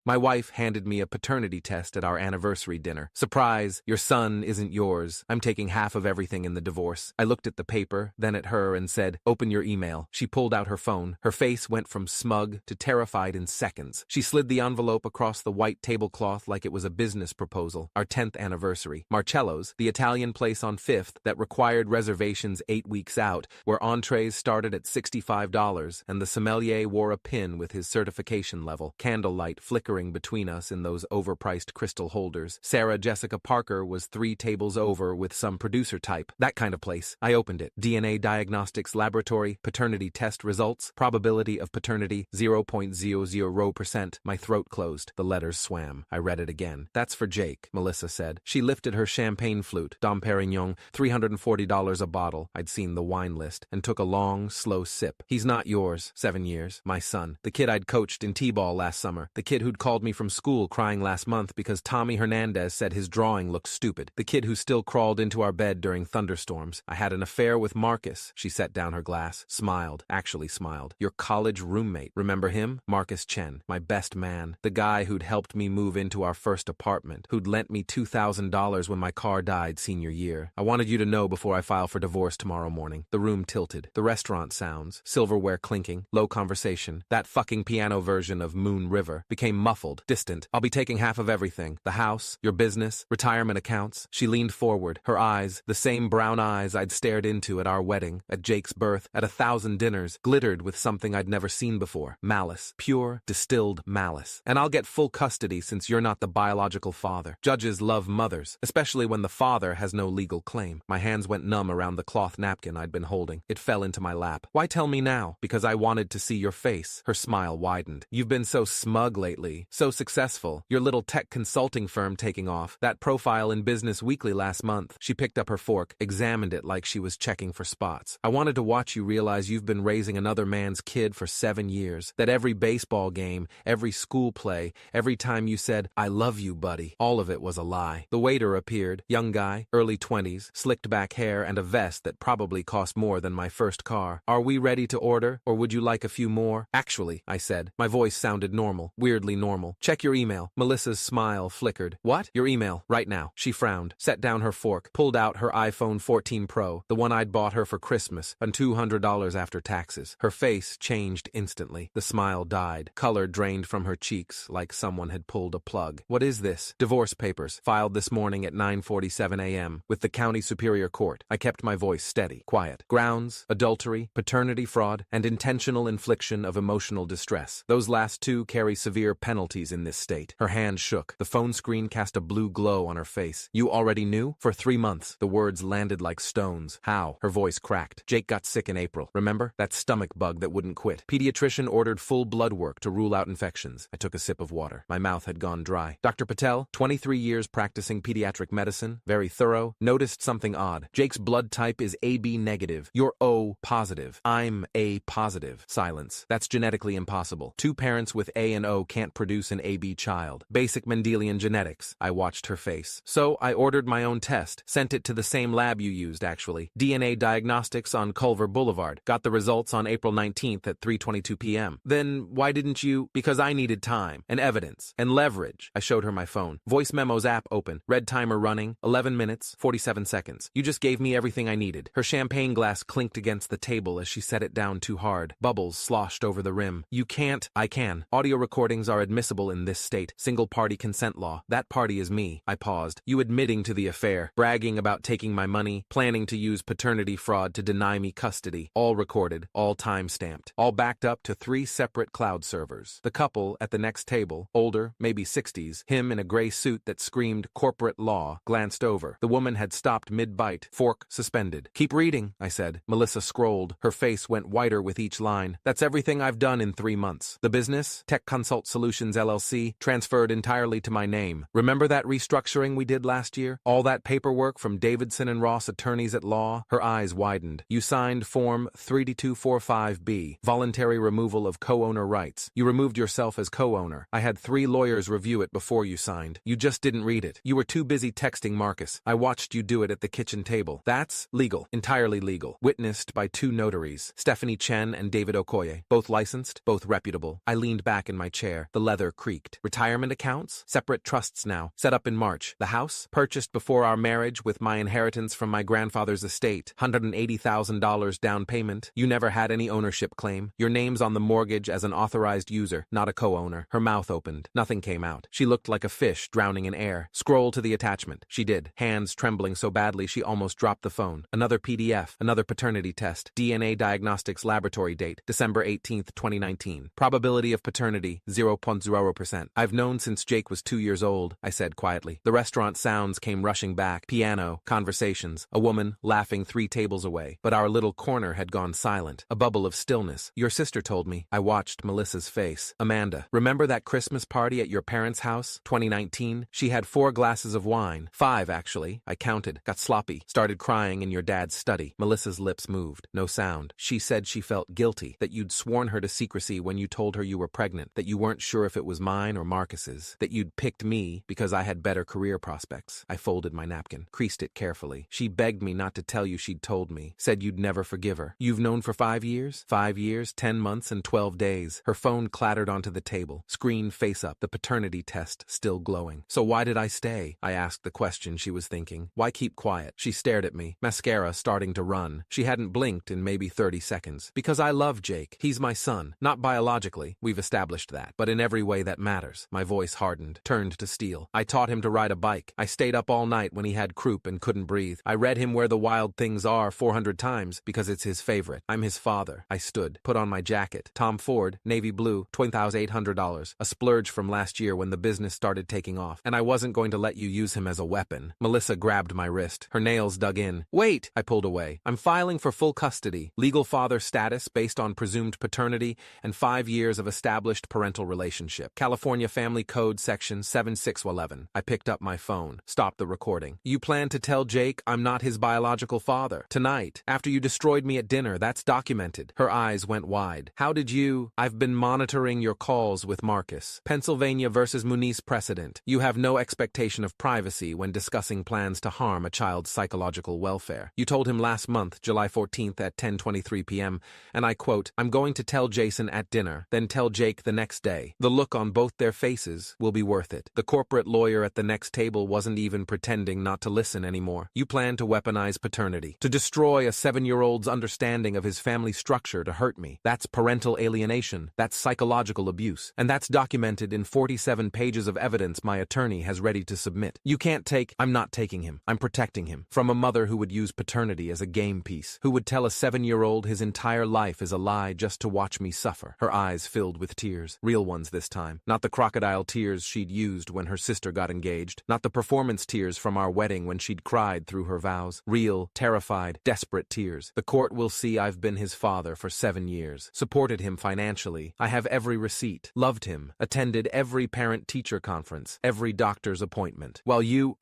My wife handed me a paternity test at our anniversary dinner. Surprise, your son isn't yours. I'm taking half of everything in the divorce. I looked at the paper, then at her and said, open your email. She pulled out her phone. Her face went from smug to terrified in seconds. She slid the envelope across the white tablecloth like it was a business proposal. Our 10th anniversary. Marcello's, the Italian place on 5th that required reservations 8 weeks out, where entrees started at $65 and the sommelier wore a pin with his certification level. Candlelight flickering between us in those overpriced crystal holders. Sarah Jessica Parker was 3 tables over with some producer type. That kind of place. I opened it. DNA Diagnostics Laboratory, paternity test results, probability of paternity 0.00%. My throat closed. The letters swam. I read it again. That's for Jake, Melissa said. She lifted her champagne flute, Dom Perignon, $340 a bottle. I'd seen the wine list, and took a long, slow sip. He's not yours. 7 years. My son. The kid I'd coached in t-ball last summer. The kid who'd called me from school crying last month because Tommy Hernandez said his drawing looked stupid. The kid who still crawled into our bed during thunderstorms. I had an affair with Marcus. She set down her glass, smiled, actually smiled. Your college roommate. Remember him? Marcus Chen. My best man. The guy who'd helped me move into our first apartment. Who'd lent me $2,000 when my car died senior year. I wanted you to know before I file for divorce tomorrow morning. The room tilted. The restaurant sounds, silverware clinking, low conversation. That fucking piano version of Moon River became muffled, distant. I'll be taking half of everything. The house, your business, retirement accounts. She leaned forward, her eyes, the same brown eyes I'd stared into at our wedding, at Jake's birth, at 1,000 dinners, glittered with something I'd never seen before. Malice. Pure, distilled malice. And I'll get full custody since you're not the biological father. Judges love mothers, especially when the father has no legal claim. My hands went numb around the cloth napkin I'd been holding. It fell into my lap. Why tell me now? Because I wanted to see your face. Her smile widened. You've been so smug lately, so successful. Your little tech consulting firm taking off. That profile in Business Weekly last month. She picked up her fork, examined it like she was checking for spots. I wanted to watch you realize you've been raising another man's kid for 7 years. That every baseball game, every school play, every time you said, I love you, buddy, all of it was a lie. The waiter appeared, young guy, early 20s, slicked back hair and a vest that probably cost more than my first car. Are we ready to order, or would you like a few more? Actually, I said. My voice sounded normal, weirdly normal. Check your email. Melissa's smile flickered. What? Your email, right now. She frowned, set down her fork, pulled out her iPhone 14 Pro, the one I'd bought her for Christmas, and $200 after taxes. Her face changed instantly. The smile died. Color drained from her cheeks like someone had pulled a plug. What is this? Divorce papers, filed this morning at 9:47 a.m. with the County Superior Court. I kept my voice steady, quiet. Grounds, adultery, paternity fraud, and intentional infliction of emotional distress. Those last two carry severe penalties in this state. Her hand shook. The phone screen cast a blue glow on her face. You already knew? For 3 months. The words landed like stones. How? Her voice cracked. Jake got sick in April. Remember? That stomach bug that wouldn't quit. Pediatrician ordered full blood work to rule out infections. I took a sip of water. My mouth had gone dry. Dr. Patel, 23 years practicing pediatric medicine, very thorough, noticed something odd. Jake's blood type is AB negative. You're O positive. I'm A positive. Silence. That's genetically impossible. 2 parents with A and O can't produce an AB child. Basic Mendelian genetics. I watched her face. So I ordered my own test. Sent it to the same lab you used, actually. DNA Diagnostics on Culver Boulevard. Got the results on April 19th at 3:22 p.m. Then why didn't you? Because I needed time and evidence and leverage. I showed her my phone. Voice memos app open. Red timer running. 11 minutes, 47 seconds. You just gave me everything I needed. Her champagne glass clinked against the table as she set it down too hard. Bubbles sloshed over the rim. You can't. I can. Audio recordings are admissible in this state. Single-party consent law. That party is me. I paused. You admitting to the affair. Bragging about taking my money. Planning to use paternity fraud to deny me custody. All recorded. All time-stamped. All backed up to 3 separate cloud servers. The couple at the next table, older, maybe 60s, him in a gray suit that screamed corporate law, glanced over. The woman had stopped mid-bite. Fork suspended. Keep reading, I said. Melissa scrolled. Her face went whiter with each line. That's everything I've done in 3 months. The business, Tech Consult Solutions LLC, transferred entirely to my name. Remember that restructuring we did last year? All that paperwork from Davidson and Ross attorneys at law? Her eyes widened. You signed Form 3245B, voluntary removal of co-owner rights. You removed yourself as co-owner. I had 3 lawyers review it before you signed. You just didn't read it. You were too busy texting Marcus. I watched you do it at the kitchen table. That's legal. Entirely legal. Witnessed by 2 notaries, Stephanie Chen and David Okoye. Both licensed, both reputable. I leaned back in my chair. The leather creaked. Retirement accounts? Separate trusts now. Set up in March. The house? Purchased before our marriage with my inheritance from my grandfather's estate. $180,000 down payment. You never had any ownership claim. Your name's on the mortgage as an authorized user, not a co-owner. Her mouth opened. Nothing came out. She looked like a fish drowning in air. Scroll to the attachment. She did, hands trembling so badly she almost dropped the phone. Another PDF, another paternity test. DNA Diagnostics Laboratory date, December 18th, 2019. Probability of paternity, 0.0%. I've known since Jake was 2 years old, I said quietly. The restaurant sounds came rushing back. Piano, conversations, a woman laughing 3 tables away. But our little corner had gone silent. A bubble of stillness. Your sister told me. I watched Melissa's face. Amanda, remember that Christmas party at your parents' house? 2019? She had 4 glasses of wine. 5, actually. I counted. Got sloppy. Started crying in your dad's study. Melissa's lips moved. No sound. She said she felt guilty, that you'd sworn her to secrecy when you told her you were pregnant, that you weren't sure if it was mine or Marcus's, that you'd picked me because I had better career prospects. I folded my napkin, creased it carefully. She begged me not to tell you she'd told me, said you'd never forgive her. You've known for 5 years? 5 years, 10 months, and 12 days. Her phone clattered onto the table, screen face up, the paternity test still glowing. So why did I stay? I asked the question she was thinking. Why keep quiet? She stared at me, mascara starting to run. She hadn't blinked in maybe 30 seconds. Because I love Jake. He's my son. Not biologically, we've established that, but in every way that matters. My voice hardened, turned to steel. I taught him to ride a bike. I stayed up all night when he had croup and couldn't breathe. I read him Where the Wild Things Are 400 times because it's his favorite. I'm his father. I stood, put on my jacket. Tom Ford, navy blue, $2,800. A splurge from last year when the business started taking off. And I wasn't going to let you use him as a weapon. Melissa grabbed my wrist. Her nails dug in. Wait! I pulled away. I'm filing for full custody. Legal father status based on presumed paternity and 5 years of established parental relationship. California Family Code Section 7611. I picked up my phone. Stopped the recording. You plan to tell Jake I'm not his biological father. Tonight, after you destroyed me at dinner, that's documented. Her eyes went wide. How did you? I've been monitoring your calls with Marcus. Pennsylvania versus Muniz precedent. You have no expectation of privacy when discussing plans to harm a child's psychological welfare. You told him last month, July 14th at 10:23 p.m., and I quote, I'm going to tell Jason at dinner, then tell Jake the next day. The look on both their faces will be worth it. The corporate lawyer at the next table wasn't even pretending not to listen anymore. You plan to weaponize paternity, to destroy a 7-year-old's understanding of his family structure to hurt me. That's parental alienation. That's psychological abuse. And that's documented in 47 pages of evidence my attorney has ready to submit. You can't take, I'm not taking him. I'm protecting him from a mother who would use paternity as a game piece, who would tell a 7-year-old his entire life is a lie just to watch me suffer. Her eyes filled with tears, real ones this time. Not the crocodile tears she'd used when her sister got engaged, not the performance tears from our wedding when she'd cried through her vows. Real, terrified, desperate tears. The court will see I've been his father for 7 years, supported him financially. I have every receipt, loved him, attended every parent-teacher conference, every doctor's appointment.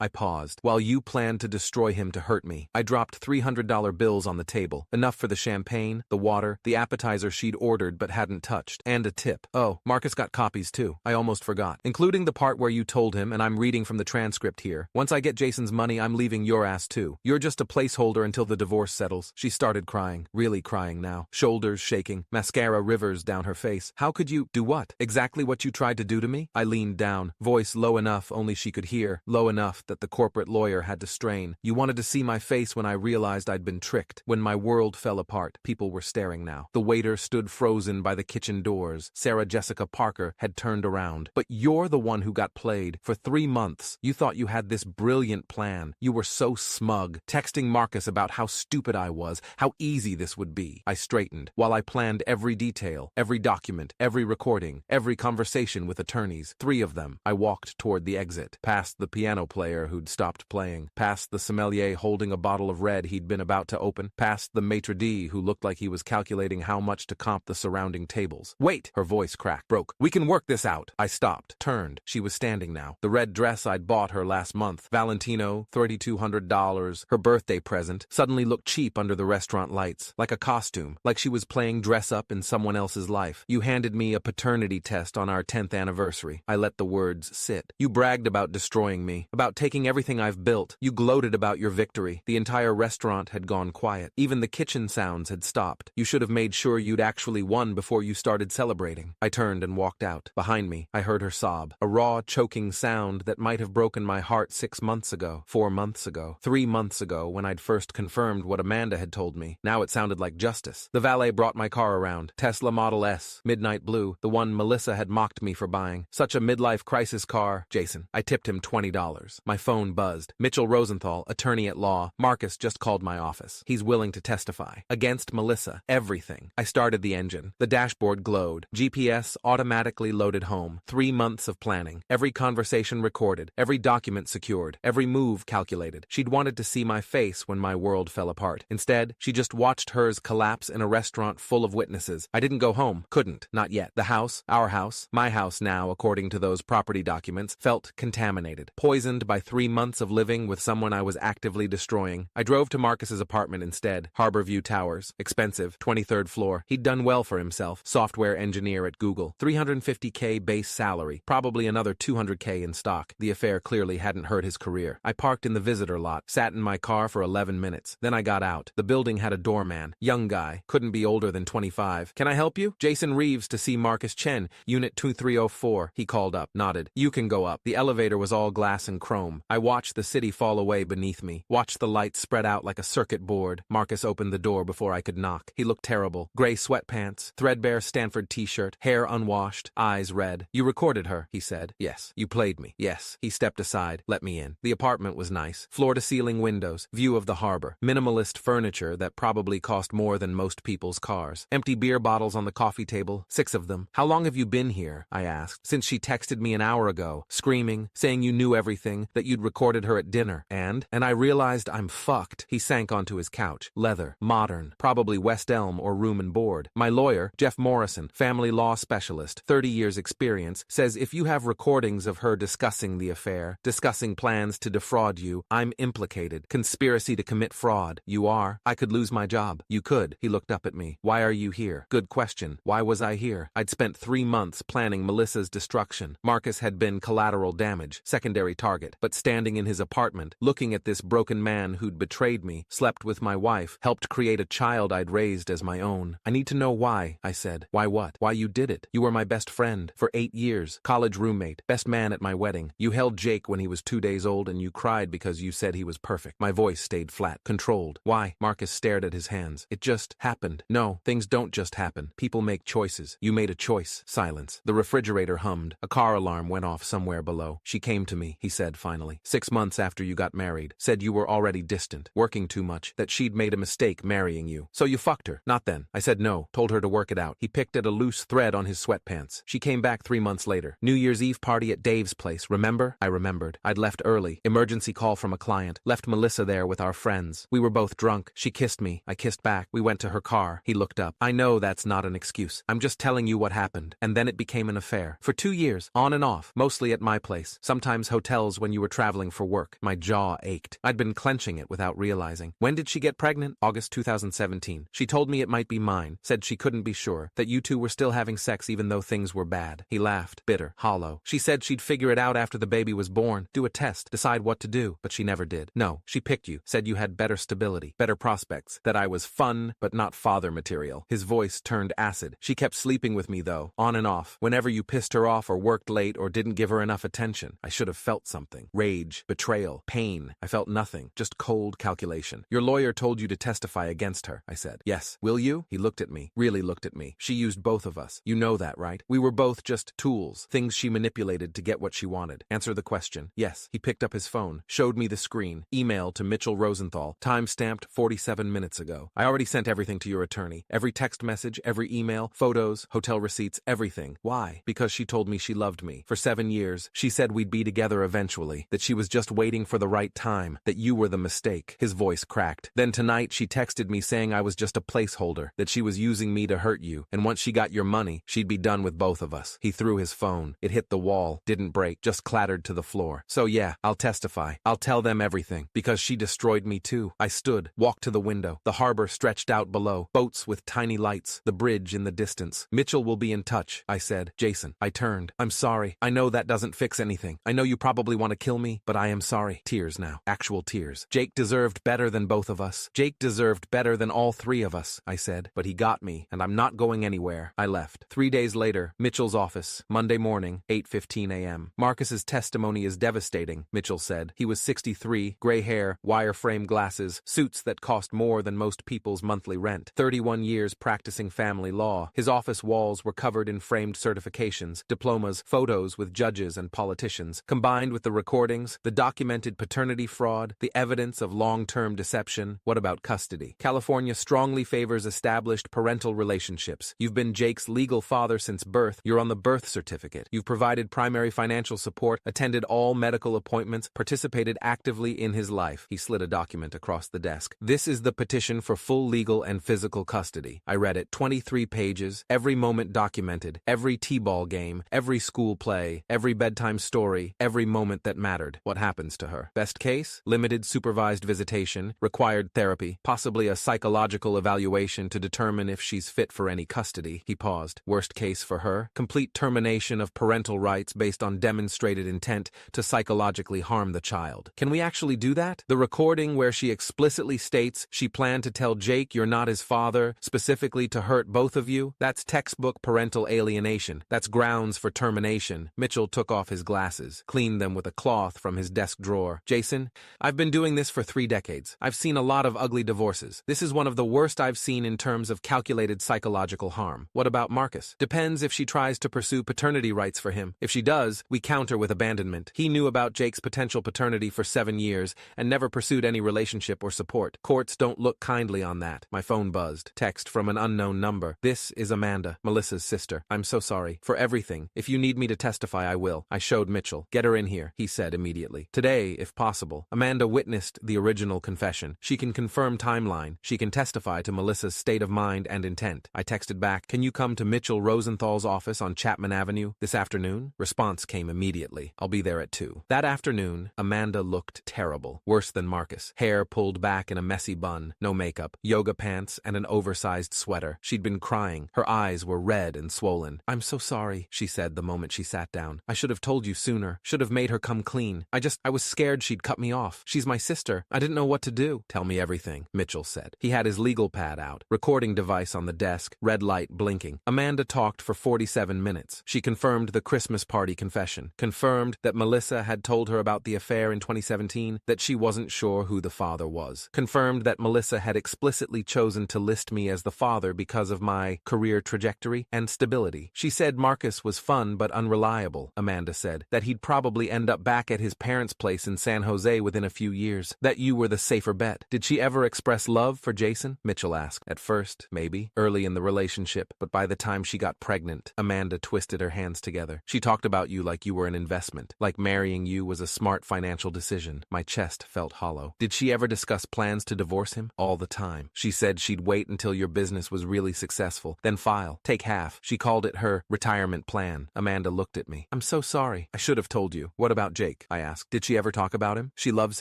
I paused. While you planned to destroy him to hurt me, I dropped $300 bills on the table, enough for the champagne, the water, the appetizer she'd ordered but hadn't touched, and a tip. Oh, Marcus got copies too. I almost forgot. Including the part where you told him, and I'm reading from the transcript here, once I get Jason's money, I'm leaving your ass too. You're just a placeholder until the divorce settles. She started crying, really crying now, shoulders shaking, mascara rivers down her face. How could you do what? Exactly what you tried to do to me? I leaned down, voice low enough only she could hear, low enough that the corporate lawyer had to strain. You wanted to see my face when I realized I'd been tricked. When my world fell apart, people were staring now. The waiter stood frozen by the kitchen doors. Sarah Jessica Parker had turned around. But you're the one who got played. For 3 months, you thought you had this brilliant plan. You were so smug, texting Marcus about how stupid I was, how easy this would be. I straightened, while I planned every detail, every document, every recording, every conversation with attorneys. 3 of them. I walked toward the exit, past the piano player who'd stopped playing, past the sommelier holding a bottle of red he'd been about to open, past the maitre d' who looked like he was calculating how much to comp the surrounding tables. Wait! Her voice cracked, broke. We can work this out. I stopped, turned. She was standing now. The red dress I'd bought her last month, Valentino, $3,200, her birthday present, suddenly looked cheap under the restaurant lights, like a costume, like she was playing dress-up in someone else's life. You handed me a paternity test on our 10th anniversary. I let the words sit. You bragged about destroying me, about taking everything I've built. You gloated about your victory. The entire restaurant had gone quiet. Even the kitchen sounds had stopped. You should have made sure you'd actually won before you started celebrating. I turned and walked out. out. Behind me, I heard her sob. A raw, choking sound that might have broken my heart 6 months ago, 4 months ago, 3 months ago when I'd first confirmed what Amanda had told me. Now it sounded like justice. The valet brought my car around. Tesla Model S, midnight blue, the one Melissa had mocked me for buying. Such a midlife crisis car. Jason. I tipped him $20. My phone buzzed. Mitchell Rosenthal, attorney at law. Marcus just called my office. He's willing to testify. Against Melissa. Everything. I started the engine. The dashboard glowed. GPS automatically loaded home. 3 months of planning. Every conversation recorded. Every document secured. Every move calculated. She'd wanted to see my face when my world fell apart. Instead, she just watched hers collapse in a restaurant full of witnesses. I didn't go home. Couldn't. Not yet. The house, our house, my house now, according to those property documents, felt contaminated. Poisoned by 3 months of living with someone I was actively destroying. I drove to Marcus's apartment instead. Harborview Towers. Expensive. 23rd floor. He'd done well for himself. Software engineer at Google. $350K base salary. Probably another $200K in stock. The affair clearly hadn't hurt his career. I parked in the visitor lot. Sat in my car for 11 minutes. Then I got out. The building had a doorman. Young guy. Couldn't be older than 25. Can I help you? Jason Reeves to see Marcus Chen. Unit 2304. He called up. Nodded. You can go up. The elevator was all glass and chrome. I watched the city fall away beneath me. Watched the lights spread out like a circuit board. Marcus opened the door before I could knock. He looked terrible. Gray sweatpants. Threadbare Stanford t-shirt. Hair unwashed. Eyes red. You recorded her, he said. Yes. You played me. Yes. He stepped aside. Let me in. The apartment was nice. Floor-to-ceiling windows. View of the harbor. Minimalist furniture that probably cost more than most people's cars. Empty beer bottles on the coffee table. 6 of them. How long have you been here? I asked. Since she texted me an hour ago, screaming, saying you knew everything, that you'd recorded her at dinner. And I realized I'm fucked. He sank onto his couch. Leather. Modern. Probably West Elm or room and board. My lawyer, Jeff Morrison, family law specialist, 30 years experience, says if you have recordings of her discussing the affair, discussing plans to defraud you, I'm implicated. Conspiracy to commit fraud. You are. I could lose my job. You could. He looked up at me. Why are you here? Good question. Why was I here? I'd spent 3 months planning Melissa's destruction. Marcus had been collateral damage, secondary target, but standing in his apartment, looking at this broken man who'd betrayed me, slept with my wife, helped create a child I'd raised as my own. I need to know why, I said. Why what? Why you did it. You were my best friend for 8 years, college roommate, best man at my wedding. You held Jake when he was 2 days old and you cried because you said he was perfect. My voice stayed flat, controlled. Why? Marcus stared at his hands. It just happened. No, things don't just happen. People make choices. You made a choice. Silence. The refrigerator hummed. A car alarm went off somewhere below. She came to me, he said finally. 6 months after you got married. Said you were already distant, working too much, that she'd made a mistake marrying you. So you fucked her. Not then. I said no. Told her to work it out. He picked at a loose thread on his sweatpants. She came back 3 months later. New Year's Eve party at Dave's place. Remember? I remembered. I'd left early. Emergency call from a client. Left Melissa there with our friends. We were both drunk. She kissed me. I kissed back. We went to her car. He looked up. I know that's not an excuse. I'm just telling you what happened. And then it became an affair. For 2 years. On and off. Mostly at my place. Sometimes hotels when you were traveling for work. My jaw ached. I'd been clenching it without realizing. When did she get pregnant? August 2017. She told me it might be mine. Said she couldn't be sure. That you two were still having sex even though things were bad. He laughed. Bitter. Hollow. She said she'd figure it out after the baby was born. Do a test. Decide what to do. But she never did. No. She picked you. Said you had better stability. Better prospects. That I was fun, but not father material. His voice turned acid. She kept sleeping with me though. On and off. Whenever you pissed her off or worked late or didn't give her enough attention. I should have felt something. Rage. Betrayal. Pain. I felt nothing. Just cold calculation. Your lawyer told you to testify against her. I said. Yes. Will you? He looked at me. Really looked at me. She used both of us. You know that, right? We were both just tools. Things she manipulated to get what she wanted. Answer the question. Yes. He picked up his phone. Showed me the screen. Email to Mitchell Rosenthal. Time-stamped 47 minutes ago. I already sent everything to your attorney. Every text message, every email, photos, hotel receipts, everything. Why? Because she told me she loved me. For 7 years, she said we'd be together eventually. That she was just waiting for the right time. That you were the mistake. His voice cracked. Then tonight she texted me saying I was just a placeholder. That she was using me to hurt you. And once she got your money, she'd be done with both of us. He threw his phone. It hit the wall. Didn't break. Just clattered to the floor. So yeah, I'll testify. I'll tell them everything. Because she destroyed me too. I stood. Walked to the window. The harbor stretched out below. Boats with tiny lights. The bridge in the distance. Mitchell will be in touch, I said. Jason. I turned. I'm sorry. I know that doesn't fix anything. I know you probably want to kill me, but I am sorry. Tears now. Actual tears. Jake deserved better than both of us. Jake deserved better than all 3 of us, I said. But he got me, and I'm not going anywhere. I left. 3 days later, Mitchell Mitchell's office, Monday morning, 8:15 a.m. Marcus's testimony is devastating, Mitchell said. He was 63, gray hair, wireframe glasses, suits that cost more than most people's monthly rent. 31 years practicing family law. His office walls were covered in framed certifications, diplomas, photos with judges and politicians. Combined with the recordings, the documented paternity fraud, the evidence of long-term deception. What about custody? California strongly favors established parental relationships. You've been Jake's legal father since birth. You're on the birth certificate. You've provided primary financial support, attended all medical appointments, participated actively in his life. He slid a document across the desk. This is the petition for full legal and physical custody. I read it. 23 pages, every moment documented, every t-ball game, every school play, every bedtime story, every moment that mattered. What happens to her? Best case? Limited supervised visitation, required therapy, possibly a psychological evaluation to determine if she's fit for any custody. He paused. Worst case for her? Complete termination of parental rights based on demonstrated intent to psychologically harm the child. Can we actually do that? The recording where she explicitly states she planned to tell Jake you're not his father, specifically to hurt both of you? That's textbook parental alienation. That's grounds for termination. Mitchell took off his glasses, cleaned them with a cloth from his desk drawer. Jason, I've been doing this for 3 decades. I've seen a lot of ugly divorces. This is one of the worst I've seen in terms of calculated psychological harm. What about Marcus? Depends if she tries to pursue paternity rights for him. If she does, we counter with abandonment. He knew about Jake's potential paternity for 7 years and never pursued any relationship or support. Courts don't look kindly on that. My phone buzzed. Text from an unknown number. This is Amanda, Melissa's sister. I'm so sorry. For everything. If you need me to testify, I will. I showed Mitchell. Get her in here, he said immediately. Today, if possible. Amanda witnessed the original confession. She can confirm timeline. She can testify to Melissa's state of mind and intent. I texted back, can you come to Mitchell Rosenthal's office on Chapman Avenue this afternoon? Response came immediately. I'll be there at 2. That afternoon, Amanda looked terrible. Worse than Marcus. Hair pulled back in a messy bun, no makeup, yoga pants, and an oversized sweater. She'd been crying. Her eyes were red and swollen. I'm so sorry, she said the moment she sat down. I should have told you sooner. Should have made her come clean. I was scared she'd cut me off. She's my sister. I didn't know what to do. Tell me everything, Mitchell said. He had his legal pad out, recording device on the desk, red light blinking. Amanda talked for 47 minutes. She confirmed the Christmas party confession, confirmed that Melissa had told her about the affair in 2017, that she wasn't sure who the father was, confirmed that Melissa had explicitly chosen to list me as the father because of my career trajectory and stability. She said Marcus was fun but unreliable, Amanda said, that he'd probably end up back at his parents' place in San Jose within a few years, that you were the safer bet. Did she ever express love for Jason? Mitchell asked. At first, maybe, early in the relationship, but by the time she got pregnant, Amanda twisted her hands together. She talked about you like you were an investment, like marrying you was a smart financial decision. My chest felt hollow. Did she ever discuss plans to divorce him? All the time. She said she'd wait until your business was really successful, then file, take half. She called it her retirement plan. Amanda looked at me. I'm so sorry. I should have told you. What about Jake? I asked. Did she ever talk about him? She loves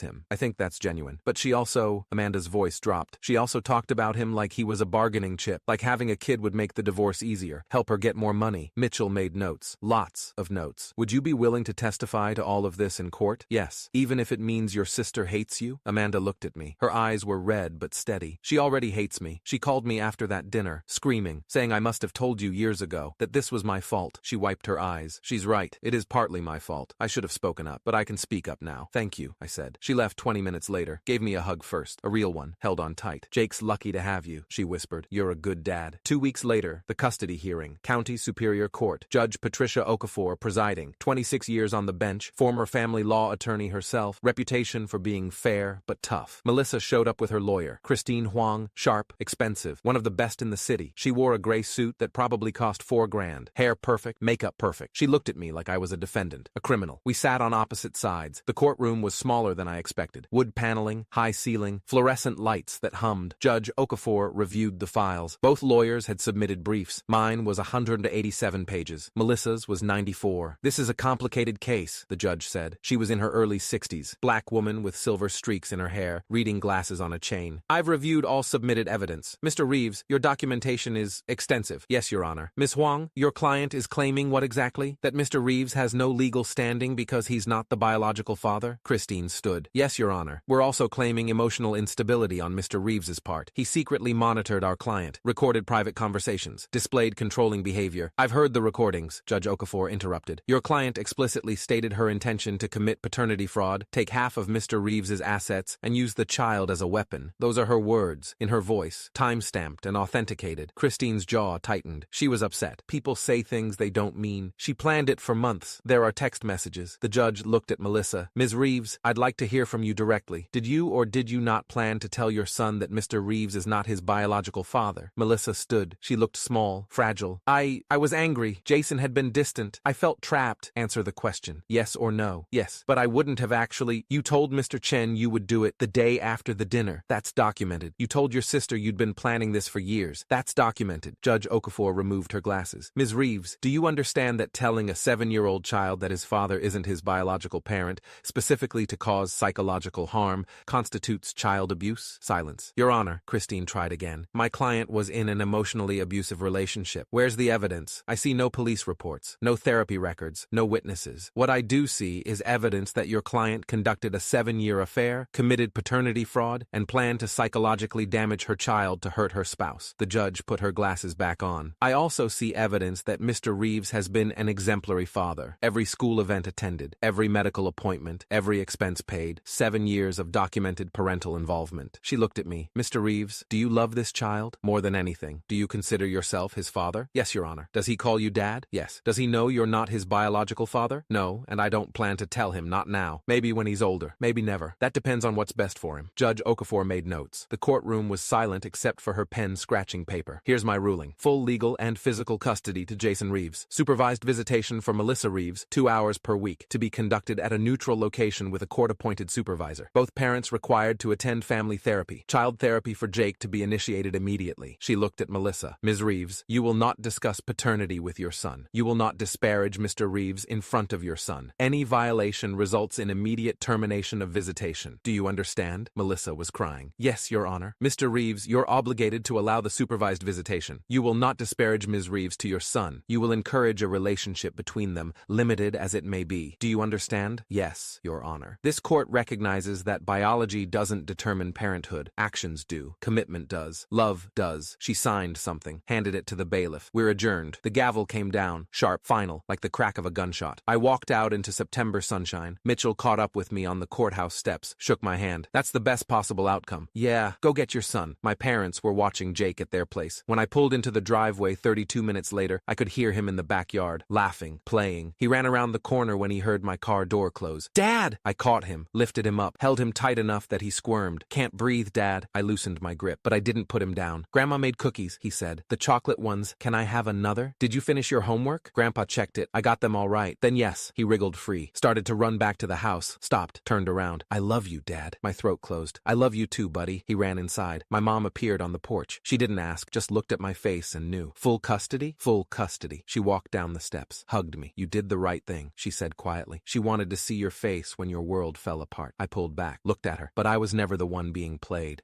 him. I think that's genuine. But she also, Amanda's voice dropped. She also talked about him like he was a bargaining chip, like having a kid would make the divorce easier, help her get more money. Mitchell made notes. Lots of notes. Would you be willing to testify to all of this in court? Yes. Even if it means your sister hates you? Amanda looked at me. Her eyes were red but steady. She already hates me. She called me after that dinner, screaming, saying I must have told you years ago that this was my fault. She wiped her eyes. She's right. It is partly my fault. I should have spoken up, but I can speak up now. Thank you, I said. She left 20 minutes later, gave me a hug first, a real one, held on tight. Jake's lucky to have you, she whispered. You're a good dad. 2 weeks later, the custody hearing, County Superior Court, Judge Patricia Okafor presiding, 26 years on the bench, former family law attorney herself, reputation for being fair but tough. Melissa showed up with her lawyer, Christine Huang, sharp, expensive, one of the best in the city. She wore a gray suit that probably cost $4,000. Hair perfect, makeup perfect. She looked at me like I was a defendant, a criminal. We sat on opposite sides. The courtroom was smaller than I expected. Wood paneling, high ceiling, fluorescent lights that hummed. Judge Okafor reviewed the files. Both lawyers had submitted briefs. Mine was 187 pages. Melissa's was 94. This is a complicated case, the judge said. She was in her early 60s, black woman with silver streaks in her hair, reading glasses on a chain. I've reviewed all submitted evidence. Mr. Reeves, your documentation is extensive. Yes, Your Honor. Ms. Huang, your client is claiming what exactly? That Mr. Reeves has no legal standing because he's not the biological father? Christine stood. Yes, Your Honor. We're also claiming emotional instability on Mr. Reeves's part. He secretly monitored our client, recorded private conversations, displayed controlling behavior, I've heard the recordings, Judge Okafor interrupted. Your client explicitly stated her intention to commit paternity fraud, take half of Mr. Reeves's assets, and use the child as a weapon. Those are her words, in her voice, time-stamped and authenticated. Christine's jaw tightened. She was upset. People say things they don't mean. She planned it for months. There are text messages. The judge looked at Melissa. Ms. Reeves, I'd like to hear from you directly. Did you or did you not plan to tell your son that Mr. Reeves is not his biological father? Melissa stood. She looked small, fragile. I was angry. Jason had been distant. I felt trapped. Answer the question. Yes or no? Yes. But I wouldn't have actually. You told Mr. Chen you would do it the day after the dinner. That's documented. You told your sister you'd been planning this for years. That's documented. Judge Okafor removed her glasses. Ms. Reeves, do you understand that telling a 7-year-old child that his father isn't his biological parent, specifically to cause psychological harm, constitutes child abuse? Silence. Your Honor, Christine tried again. My client was in an emotionally abusive relationship. Where's the evidence? I see no police reports, no therapy records, no witnesses. What I do see is evidence that your client conducted a 7-year affair, committed paternity fraud, and planned to psychologically damage her child to hurt her spouse. The judge put her glasses back on. I also see evidence that Mr. Reeves has been an exemplary father. Every school event attended, every medical appointment, every expense paid, 7 years of documented parental involvement. She looked at me. Mr. Reeves, do you love this child? More than anything. Do you consider yourself his father? Yes, Your Honor. Does he call you dad? Yes. Does he know you're not his biological father? No, and I don't plan to tell him, not now. Maybe when he's older. Maybe never. That depends on what's best for him. Judge Okafor made notes. The courtroom was silent except for her pen scratching paper. Here's my ruling. Full legal and physical custody to Jason Reeves. Supervised visitation for Melissa Reeves, 2 hours per week, to be conducted at a neutral location with a court-appointed supervisor. Both parents required to attend family therapy. Child therapy for Jake to be initiated immediately. She looked at Melissa. Ms. Reeves, you will not discuss paternity with your son. You will not disparage Mr. Reeves in front of your son. Any violation results in immediate termination of visitation. Do you understand? Melissa was crying. Yes, Your Honor. Mr. Reeves, you're obligated to allow the supervised visitation. You will not disparage Ms. Reeves to your son. You will encourage a relationship between them, limited as it may be. Do you understand? Yes, Your Honor. This court recognizes that biology doesn't determine parenthood. Actions do. Commitment does. Love does. She signed something, handed it to the bailiff. We're adjourned. The gavel came down, sharp, final, like the crack of a gunshot. I walked out into September sunshine. Mitchell caught up with me on the courthouse steps, shook my hand. That's the best possible outcome. Yeah, go get your son. My parents were watching Jake at their place. When I pulled into the driveway 32 minutes later, I could hear him in the backyard, laughing, playing. He ran around the corner when he heard my car door close. Dad! I caught him, lifted him up, held him tight enough that he squirmed. Can't breathe, Dad. I loosened my grip, but I didn't put him down. Grandma made cookies, he said. The chocolate ones. Can I have another? Did you finish your homework? Grandpa checked it. I got them all right. Then yes. He wriggled free. Started to run back to the house. Stopped. Turned around. I love you, Dad. My throat closed. I love you too, buddy. He ran inside. My mom appeared on the porch. She didn't ask, just looked at my face and knew. Full custody? Full custody. She walked down the steps. Hugged me. You did the right thing, she said quietly. She wanted to see your face when your world fell apart. I pulled back. Looked at her. But I was never the one being played.